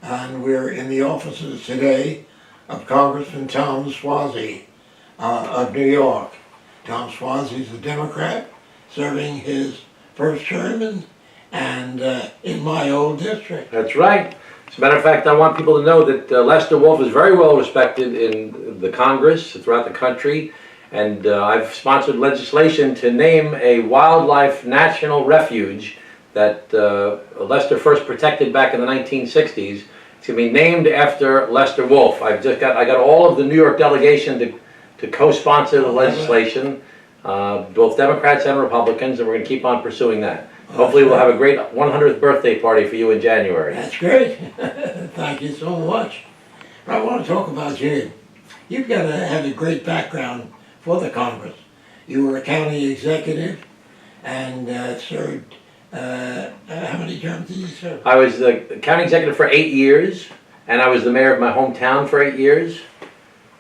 and we're in the offices today of Congressman Thomas Suozzi of New York. Tom Suozzi is a Democrat serving his first term in my old district. That's right. As a matter of fact, I want people to know that Lester Wolff is very well respected in the Congress throughout the country, and I've sponsored legislation to name a wildlife national refuge that Lester first protected back in the 1960s. It's going to be named after Lester Wolff. I got all of the New York delegation to co-sponsor the legislation, both Democrats and Republicans, and we're going to keep on pursuing that. Hopefully we'll have a great 100th birthday party for you in January. That's great. Thank you so much. I want to talk about you. You've got to have a great background for the Congress. You were a county executive and served, how many terms did you serve? I was the county executive for 8 years, and I was the mayor of my hometown for 8 years.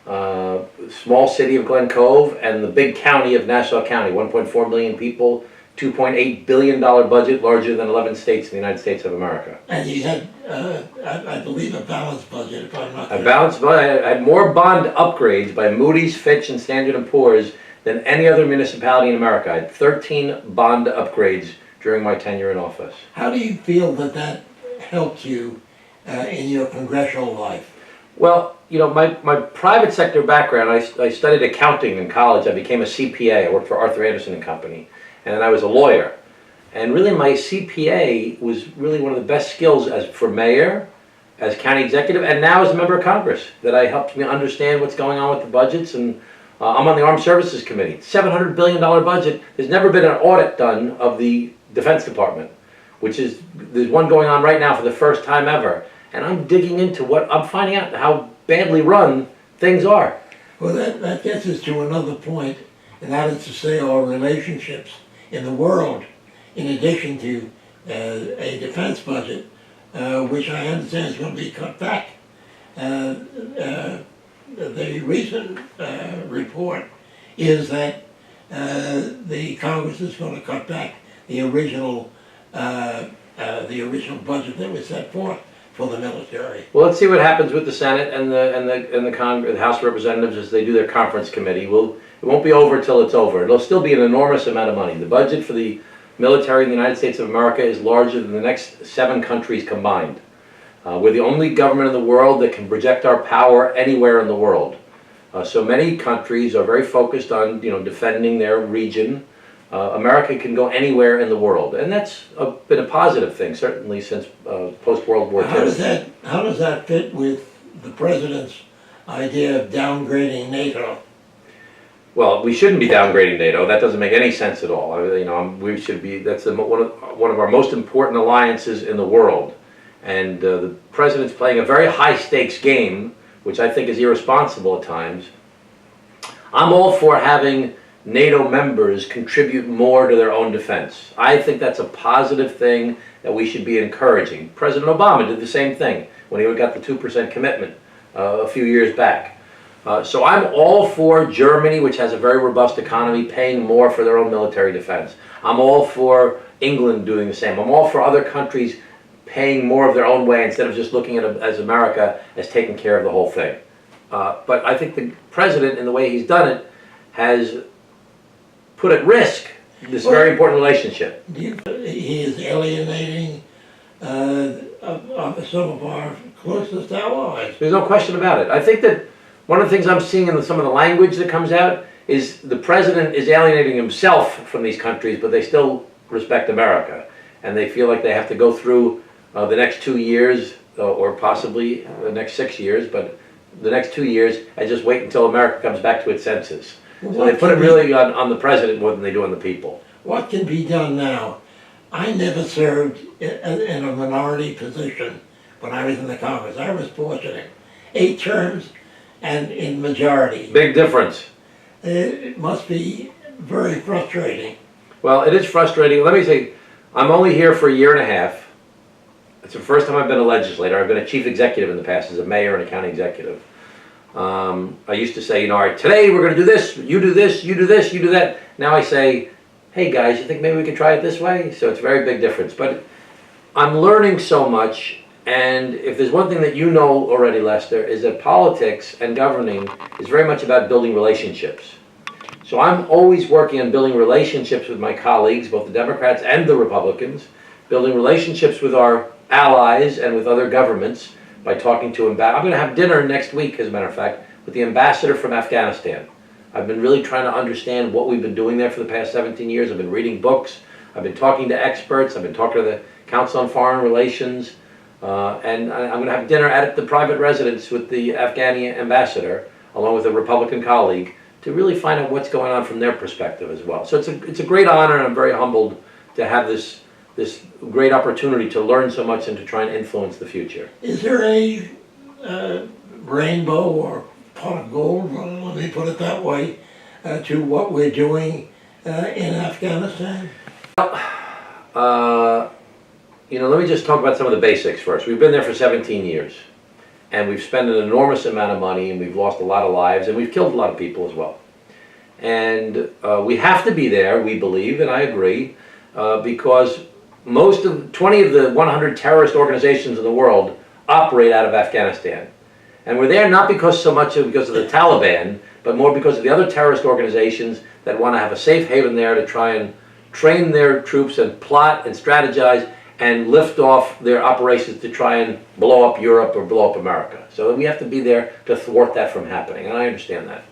Small city of Glen Cove and the big county of Nassau County, 1.4 million people, $2.8 billion budget, larger than 11 states in the United States of America. And you had, I believe, a balanced budget, if I'm not A balanced budget. I had more bond upgrades by Moody's, Fitch, and Standard & Poor's than any other municipality in America. I had 13 bond upgrades during my tenure in office. How do you feel that helped you in your congressional life? Well, you know, my private sector background, I studied accounting in college. I became a CPA. I worked for Arthur Anderson & Company. And then I was a lawyer. And really my CPA was really one of the best skills for mayor, as county executive, and now as a member of Congress, that helped me understand what's going on with the budgets. And I'm on the Armed Services Committee. $700 billion budget. There's never been an audit done of the Defense Department, there's one going on right now for the first time ever. And I'm digging into I'm finding out how badly run things are. Well, that gets us to another point, and that is to say our relationships in the world, in addition to a defense budget, which I understand is going to be cut back. The recent report is that the Congress is going to cut back the original budget that was set forth for the military. Well, let's see what happens with the Senate and the House of Representatives as they do their conference committee. It won't be over till it's over. It'll still be an enormous amount of money. The budget for the military in the United States of America is larger than the next 7 countries combined. We're the only government in the world that can project our power anywhere in the world. So many countries are very focused on defending their region. America can go anywhere in the world, and that's been a positive thing, certainly since post-World War II. How does that fit with the President's idea of downgrading NATO? Well, we shouldn't be downgrading NATO. That doesn't make any sense at all. We should be. That's one of our most important alliances in the world, and the President's playing a very high-stakes game, which I think is irresponsible at times. I'm all for having NATO members contribute more to their own defense. I think that's a positive thing that we should be encouraging. President Obama did the same thing when he got the 2% commitment a few years back. So I'm all for Germany, which has a very robust economy, paying more for their own military defense. I'm all for England doing the same. I'm all for other countries paying more of their own way instead of just looking at as America as taking care of the whole thing. But I think the President, in the way he's done it, has put at risk this very important relationship. He is alienating some of our closest allies. There's no question about it. I think that one of the things I'm seeing in some of the language that comes out is the President is alienating himself from these countries, but they still respect America. And they feel like they have to go through the next 2 years, or possibly the next 6 years, but the next 2 years, and just wait until America comes back to its senses. So they put it really on the President more than they do on the people. What can be done now? I never served in a minority position when I was in the Congress. I was fortunate. 8 terms and in majority. Big difference. It must be very frustrating. Well, it is frustrating. Let me say, I'm only here for a year and a half. It's the first time I've been a legislator. I've been a chief executive in the past as a mayor and a county executive. I used to say, all right, today we're going to do this, you do this, you do this, you do that. Now I say, hey guys, you think maybe we could try it this way? So it's a very big difference. But I'm learning so much, And if there's one thing that you know already, Lester, is that politics and governing is very much about building relationships. So I'm always working on building relationships with my colleagues, both the Democrats and the Republicans, building relationships with our allies and with other governments by talking to I'm going to have dinner next week, as a matter of fact, with the ambassador from Afghanistan. I've been really trying to understand what we've been doing there for the past 17 years. I've been reading books. I've been talking to experts. I've been talking to the Council on Foreign Relations. And I'm going to have dinner at the private residence with the Afghani ambassador, along with a Republican colleague, to really find out what's going on from their perspective as well. So it's a great honor, and I'm very humbled to have this great opportunity to learn so much and to try and influence the future. Is there a rainbow or pot of gold, well, let me put it that way, to what we're doing in Afghanistan? Let me just talk about some of the basics first. We've been there for 17 years, and we've spent an enormous amount of money, and we've lost a lot of lives, and we've killed a lot of people as well. And we have to be there, we believe, and I agree, because 20 of the 100 terrorist organizations in the world operate out of Afghanistan. And we're there not because because of the Taliban, but more because of the other terrorist organizations that want to have a safe haven there to try and train their troops and plot and strategize and lift off their operations to try and blow up Europe or blow up America. So we have to be there to thwart that from happening, and I understand that.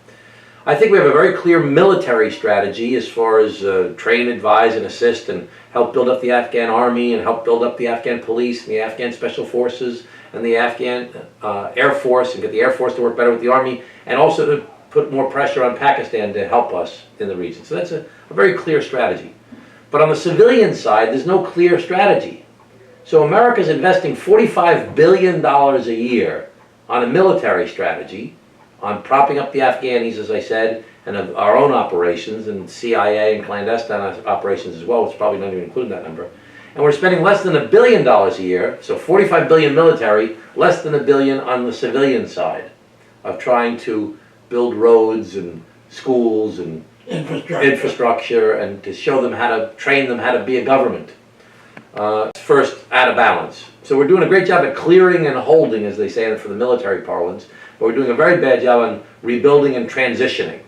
I think we have a very clear military strategy as far as train, advise, and assist, and help build up the Afghan army, and help build up the Afghan police, and the Afghan special forces, and the Afghan Air Force, and get the Air Force to work better with the army, and also to put more pressure on Pakistan to help us in the region. So that's a very clear strategy. But on the civilian side, there's no clear strategy. So America's investing $45 billion a year on a military strategy, on propping up the Afghanis, as I said, and of our own operations, and CIA and clandestine operations as well, which probably not even including that number. And we're spending less than $1 billion a year, so $45 billion military, less than $1 billion on the civilian side of trying to build roads and schools and infrastructure and to show them train them how to be a government. First, out of balance. So we're doing a great job at clearing and holding, as they say for the military parlance, but we're doing a very bad job on rebuilding and transitioning.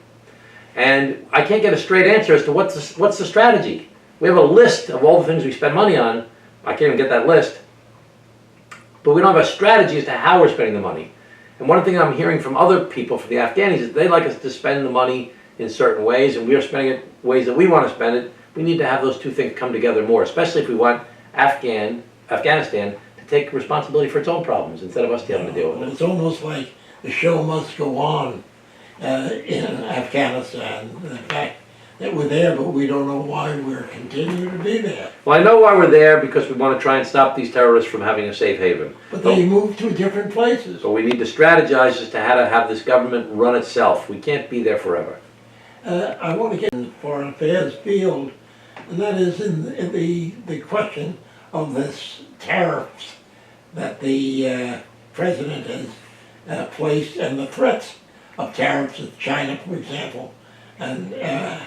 And I can't get a straight answer as to what's the strategy. We have a list of all the things we spend money on. I can't even get that list. But we don't have a strategy as to how we're spending the money. And one thing I'm hearing from other people, from the Afghanis, is they'd like us to spend the money in certain ways, and we are spending it ways that we want to spend it. We need to have those two things come together more, especially if we want Afghanistan to take responsibility for its own problems instead of us having to deal with it. It's almost like the show must go on in Afghanistan. The fact that we're there, but we don't know why we're continuing to be there. Well, I know why we're there, because we want to try and stop these terrorists from having a safe haven. But they move to different places. So we need to strategize as to how to have this government run itself. We can't be there forever. I want to get in the foreign affairs field, and that is in the question of this tariffs that the president has placed, and the threats of tariffs with China, for example. And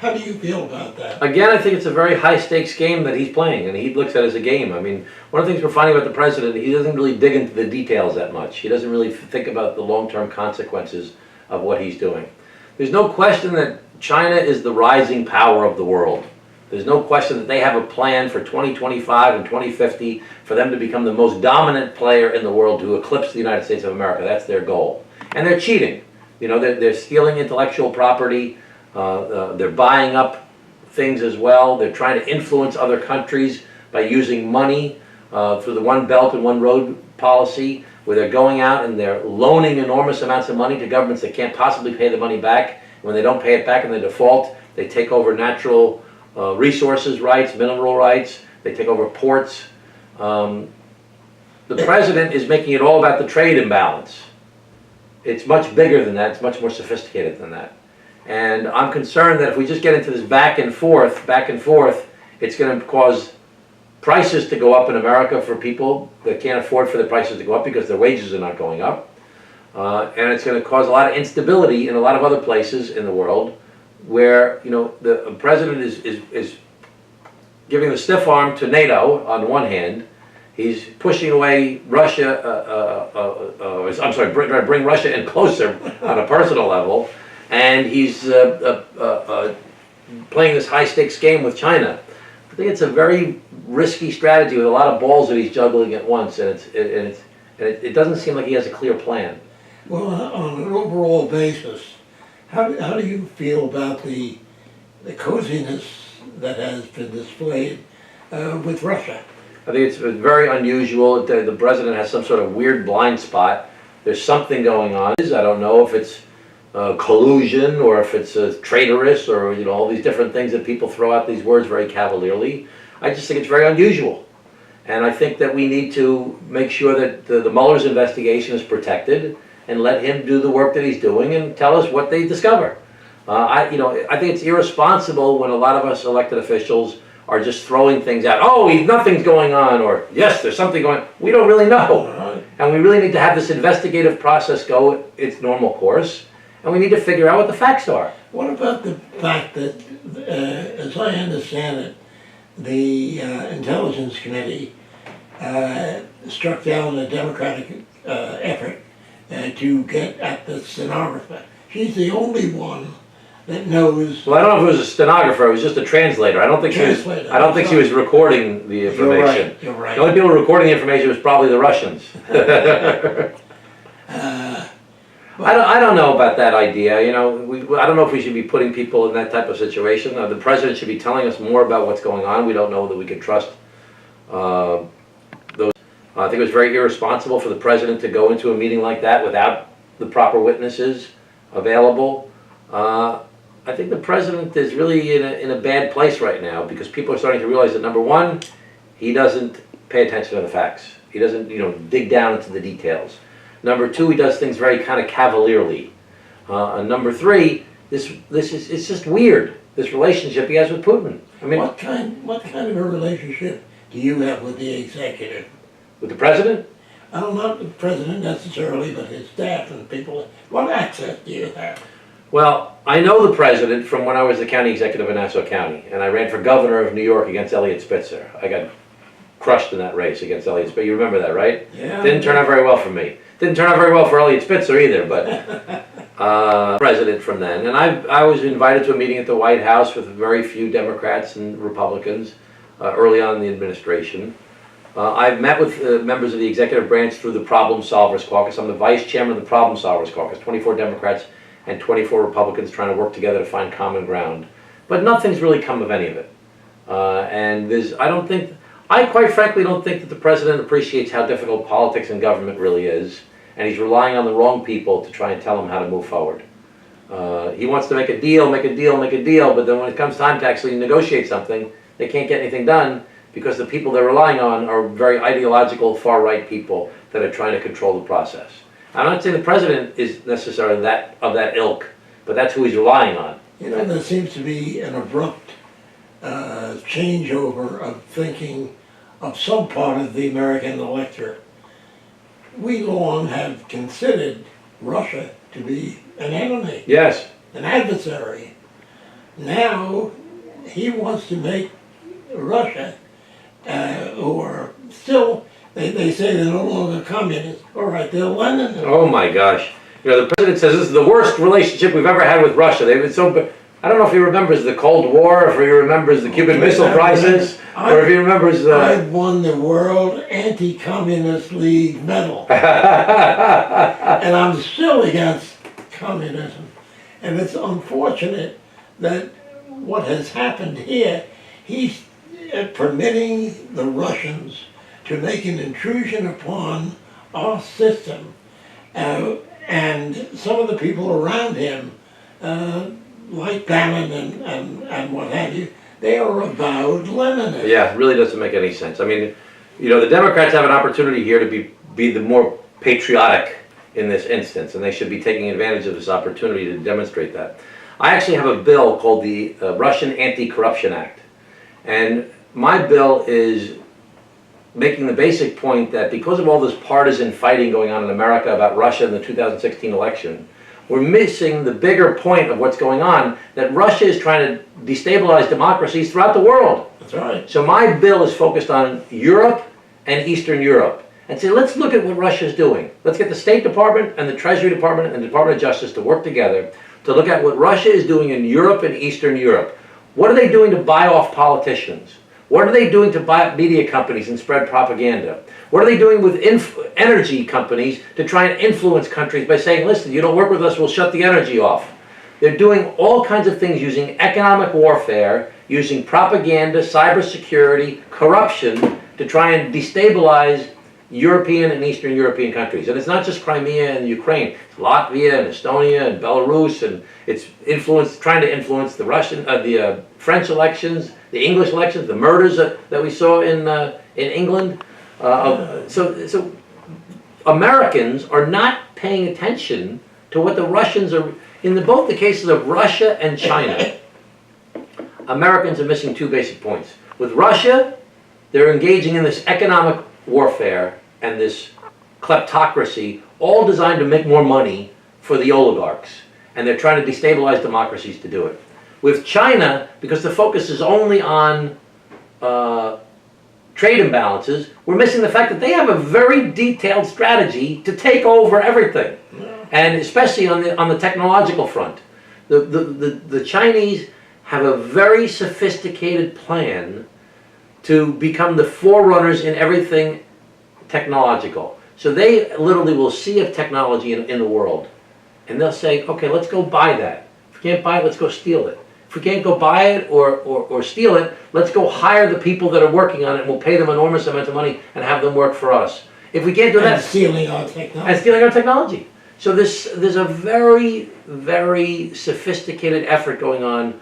how do you feel about that? Again, I think it's a very high-stakes game that he's playing, and he looks at it as a game. I mean, one of the things we're finding about the president, he doesn't really dig into the details that much. He doesn't really think about the long-term consequences of what he's doing. There's no question that China is the rising power of the world. There's no question that they have a plan for 2025 and 2050 for them to become the most dominant player in the world, to eclipse the United States of America. That's their goal. And they're cheating. You know, they're stealing intellectual property. They're buying up things as well. They're trying to influence other countries by using money through the One Belt and One Road policy, where they're going out and they're loaning enormous amounts of money to governments that can't possibly pay the money back. When they don't pay it back in the default, they take over natural resources rights, mineral rights. They take over ports. The president is making it all about the trade imbalance. It's much bigger than that. It's much more sophisticated than that. And I'm concerned that if we just get into this back and forth, it's going to cause prices to go up in America for people that can't afford for the prices to go up because their wages are not going up. And it's going to cause a lot of instability in a lot of other places in the world where, you know, the president is giving the stiff arm to NATO on one hand. He's pushing away Russia, I'm sorry, bring Russia in closer on a personal level, and he's playing this high-stakes game with China. I think it's a very risky strategy with a lot of balls that he's juggling at once, and it doesn't seem like he has a clear plan. Well, on an overall basis, how do you feel about the coziness that has been displayed with Russia? I think it's very unusual. The president has some sort of weird blind spot. There's something going on. I don't know if it's collusion or if it's traitorous or all these different things that people throw out these words very cavalierly. I just think it's very unusual. And I think that we need to make sure that the Mueller's investigation is protected and let him do the work that he's doing and tell us what they discover. I think it's irresponsible when a lot of us elected officials are just throwing things out. Oh, nothing's going on, or yes, there's something going on. We don't really know. And we really need to have this investigative process go its normal course, and we need to figure out what the facts are. What about the fact that, as I understand it, the Intelligence Committee struck down a Democratic effort to get at the stenographer? She's the only one that knows. Well, I don't know if it was a stenographer. It was just a translator. I don't think she was recording the information. You're right. The only people recording the information was probably the Russians. I don't know about that idea. I don't know if we should be putting people in that type of situation. The president should be telling us more about what's going on. We don't know that we can trust those. I think it was very irresponsible for the president to go into a meeting like that without the proper witnesses available. I think the president is really in a bad place right now because people are starting to realize that, number one, he doesn't pay attention to the facts. He doesn't, dig down into the details. Number two, he does things very kind of cavalierly. And number three, it's just weird, this relationship he has with Putin. I mean, what kind of a relationship do you have with the executive? With the president? Not the president necessarily, but his staff and people. What access do you have? Well, I know the president from when I was the county executive in Nassau County, and I ran for governor of New York against Eliot Spitzer. I got crushed in that race against Eliot Spitzer. You remember that, right? Yeah. Didn't turn out very well for me. Didn't turn out very well for Eliot Spitzer either, but president from then. And I was invited to a meeting at the White House with very few Democrats and Republicans early on in the administration. I've met with members of the executive branch through the Problem Solvers Caucus. I'm the vice chairman of the Problem Solvers Caucus, 24 Democrats and 24 Republicans trying to work together to find common ground. But nothing's really come of any of it. I quite frankly don't think that the president appreciates how difficult politics and government really is, and he's relying on the wrong people to try and tell him how to move forward. He wants to make a deal, but then when it comes time to actually negotiate something, they can't get anything done because the people they're relying on are very ideological, far-right people that are trying to control the process. I'm not saying the president is necessarily of that ilk, but that's who he's relying on. There seems to be an abrupt changeover of thinking of some part of the American electorate. We long have considered Russia to be an enemy. Yes. An adversary. Now he wants to make Russia, who are still, they say they're no longer communists. All right, they're Leninists. Oh my gosh. The president says this is the worst relationship we've ever had with Russia. They've been so... I don't know if he remembers the Cold War, or if he remembers the Cuban Missile Crisis, or if he remembers... I won the World Anti-Communist League medal. And I'm still against communism. And it's unfortunate that what has happened here, he's permitting the Russians to make an intrusion upon our system. And some of the people around him, like Bannon and what have you, they are avowed Leninists. Yeah, it really doesn't make any sense. I mean, the Democrats have an opportunity here to be the more patriotic in this instance, and they should be taking advantage of this opportunity to demonstrate that. I actually have a bill called the Russian Anti-Corruption Act, and my bill is making the basic point that because of all this partisan fighting going on in America about Russia in the 2016 election, we're missing the bigger point of what's going on, that Russia is trying to destabilize democracies throughout the world. That's right. So my bill is focused on Europe and Eastern Europe and say, let's look at what Russia's doing. Let's get the State Department and the Treasury Department and the Department of Justice to work together to look at what Russia is doing in Europe and Eastern Europe. What are they doing to buy off politicians? What are they doing to buy up media companies and spread propaganda? What are they doing with energy companies to try and influence countries by saying, listen, you don't work with us, we'll shut the energy off? They're doing all kinds of things using economic warfare, using propaganda, cybersecurity, corruption to try and destabilize European and Eastern European countries. And it's not just Crimea and Ukraine. It's Latvia and Estonia and Belarus, and it's trying to influence the the French elections, the English elections, the murders that we saw in England. So Americans are not paying attention to what the Russians are. In both the cases of Russia and China, Americans are missing two basic points. With Russia, they're engaging in this economic warfare and this kleptocracy, all designed to make more money for the oligarchs. And they're trying to destabilize democracies to do it. With China, because the focus is only on trade imbalances, we're missing the fact that they have a very detailed strategy to take over everything. And especially on the technological front. The Chinese have a very sophisticated plan to become the forerunners in everything technological. So they literally will see a technology in the world, and they'll say, okay, let's go buy that. If we can't buy it, let's go steal it. If we can't go buy it or steal it, let's go hire the people that are working on it, and we'll pay them enormous amounts of money and have them work for us. If we can't do that... And stealing our technology. And stealing our technology. So there's a very, very sophisticated effort going on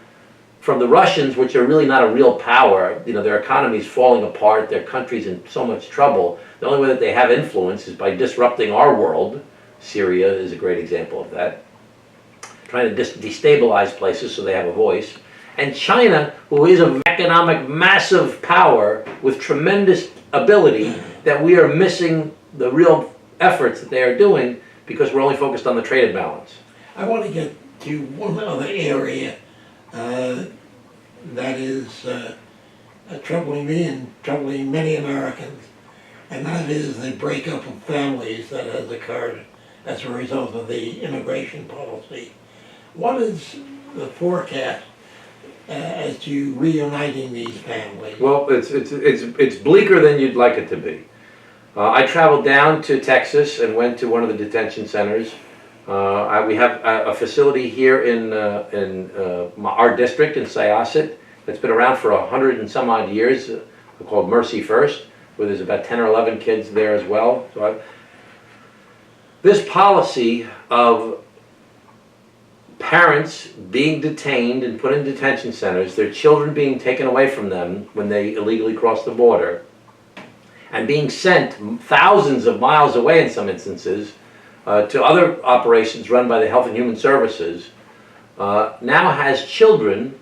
from the Russians, which are really not a real power. You know, their economy is falling apart, their country's in so much trouble. The only way that they have influence is by disrupting our world. Syria is a great example of that. Trying to destabilize places so they have a voice. And China, who is an economic massive power with tremendous ability, that we are missing the real efforts that they are doing because we're only focused on the trade imbalance. I want to get to one other area that is troubling me and troubling many Americans, and that is the breakup of families that has occurred as a result of the immigration policy. What is the forecast as to reuniting these families? Well, it's bleaker than you'd like it to be. I traveled down to Texas and went to one of the detention centers. We have a facility here in our district in Syosset that's been around for 100 and some odd years, called Mercy First, where there's about 10 or 11 kids there as well. So this policy of parents being detained and put in detention centers, their children being taken away from them when they illegally cross the border, and being sent thousands of miles away in some instances to other operations run by the Health and Human Services, now has children,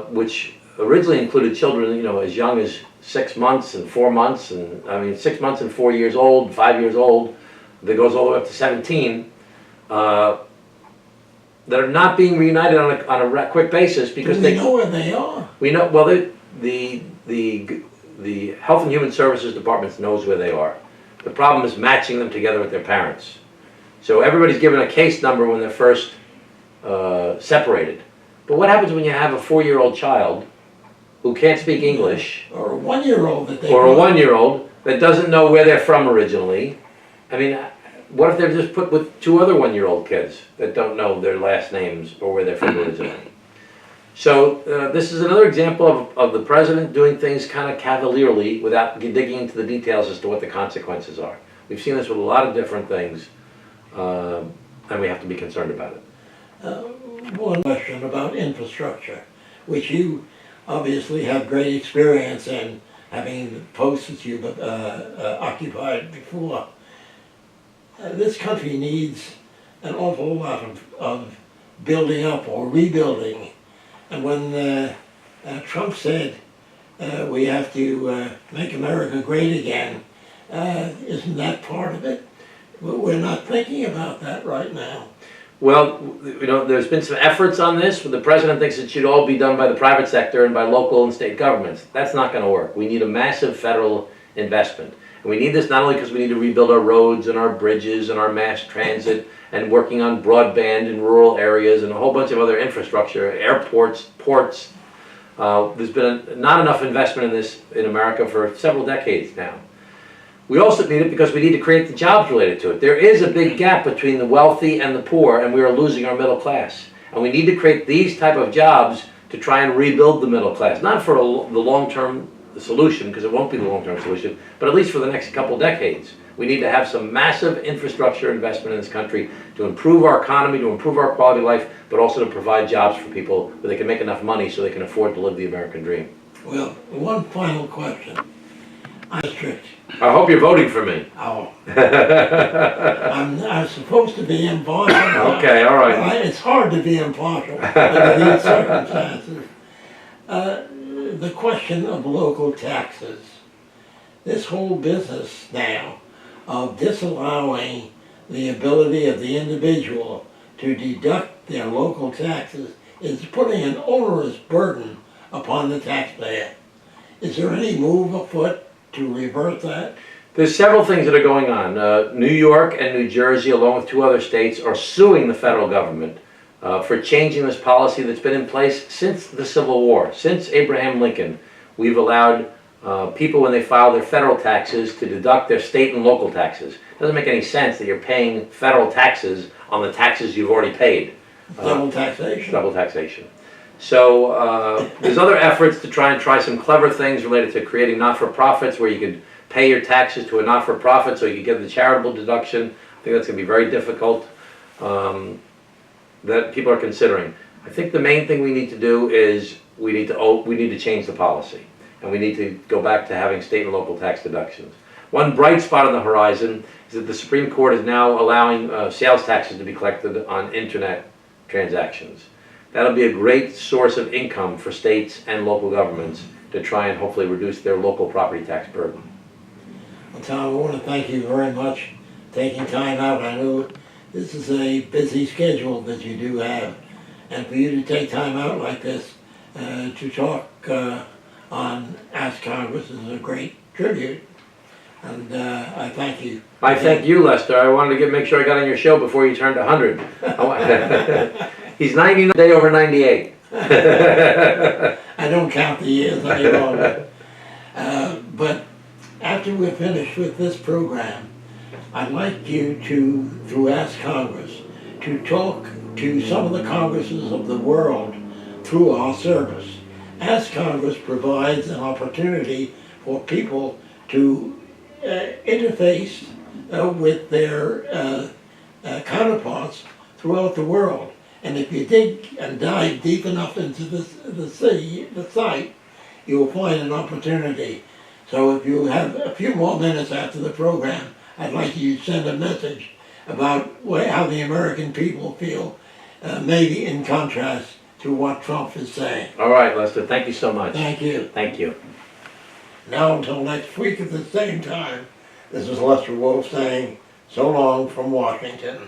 which originally included children, you know, as young as 6 months and 4 months, and 6 months and 4 years old, 5 years old, that goes all the way up to 17, that are not being reunited on a quick basis because we know where they are. We know, well, the Health and Human Services Department knows where they are. The problem is matching them together with their parents. So everybody's given a case number when they're first separated. But what happens when you have a 4-year-old child who can't speak English? Or a 1-year-old that they Or a 1-year-old that doesn't know where they're from originally. I mean, what if they're just put with 2 other 1-year-old kids that don't know their last names or where they're from originally? So this is another example of the president doing things kind of cavalierly without digging into the details as to what the consequences are. We've seen this with a lot of different things, and we have to be concerned about it. One question about infrastructure, which you obviously have great experience in, having posts that you've occupied before. This country needs an awful lot of building up or rebuilding. And when Trump said we have to make America great again, isn't that part of it? We're not thinking about that right now. Well, you know, there's been some efforts on this, but the president thinks it should all be done by the private sector and by local and state governments. That's not going to work. We need a massive federal investment. And we need this not only because we need to rebuild our roads and our bridges and our mass transit and working on broadband in rural areas and a whole bunch of other infrastructure, airports, ports. There's been not enough investment in this in America for several decades now. We also need it because we need to create the jobs related to it. There is a big gap between the wealthy and the poor, and we are losing our middle class. And we need to create these type of jobs to try and rebuild the middle class. Not for the long-term solution, because it won't be the long-term solution, but at least for the next couple decades. We need to have some massive infrastructure investment in this country to improve our economy, to improve our quality of life, but also to provide jobs for people where they can make enough money so they can afford to live the American dream. Well, one final question. I'm strict. I hope you're voting for me. Oh. I'm supposed to be impartial. Okay, all right. It's hard to be impartial under these circumstances. The question of local taxes. This whole business now of disallowing the ability of the individual to deduct their local taxes is putting an onerous burden upon the taxpayer. Is there any move afoot to revert that? There's several things that are going on. New York and New Jersey, along with 2 other states, are suing the federal government for changing this policy that's been in place since the Civil War. Since Abraham Lincoln, we've allowed people, when they file their federal taxes, to deduct their state and local taxes. It doesn't make any sense that you're paying federal taxes on the taxes you've already paid. Double taxation. Double taxation. So there's other efforts to try some clever things related to creating not-for-profits where you could pay your taxes to a not-for-profit so you could get the charitable deduction. I think that's going to be very difficult that people are considering. I think the main thing we need to do is we need to change the policy, and we need to go back to having state and local tax deductions. One bright spot on the horizon is that the Supreme Court is now allowing sales taxes to be collected on internet transactions. That'll be a great source of income for states and local governments to try and hopefully reduce their local property tax burden. Well, Tom, I want to thank you very much for taking time out. I know this is a busy schedule that you do have, and for you to take time out like this to talk on Ask Congress is a great tribute, and I thank you. I thank you, Lester. I wanted to make sure I got on your show before you turned 100. He's 90 day over 98. I don't count the years any longer. But after we're finished with this program, I'd like you to, through Ask Congress, to talk to some of the Congresses of the world through our service. Ask Congress provides an opportunity for people to interface with their counterparts throughout the world. And if you dig and dive deep enough into the site, you will find an opportunity. So if you have a few more minutes after the program, I'd like you to send a message about how the American people feel, maybe in contrast to what Trump is saying. All right, Lester, thank you so much. Thank you. Thank you. Now until next week at the same time, this is Lester Wolf saying so long from Washington.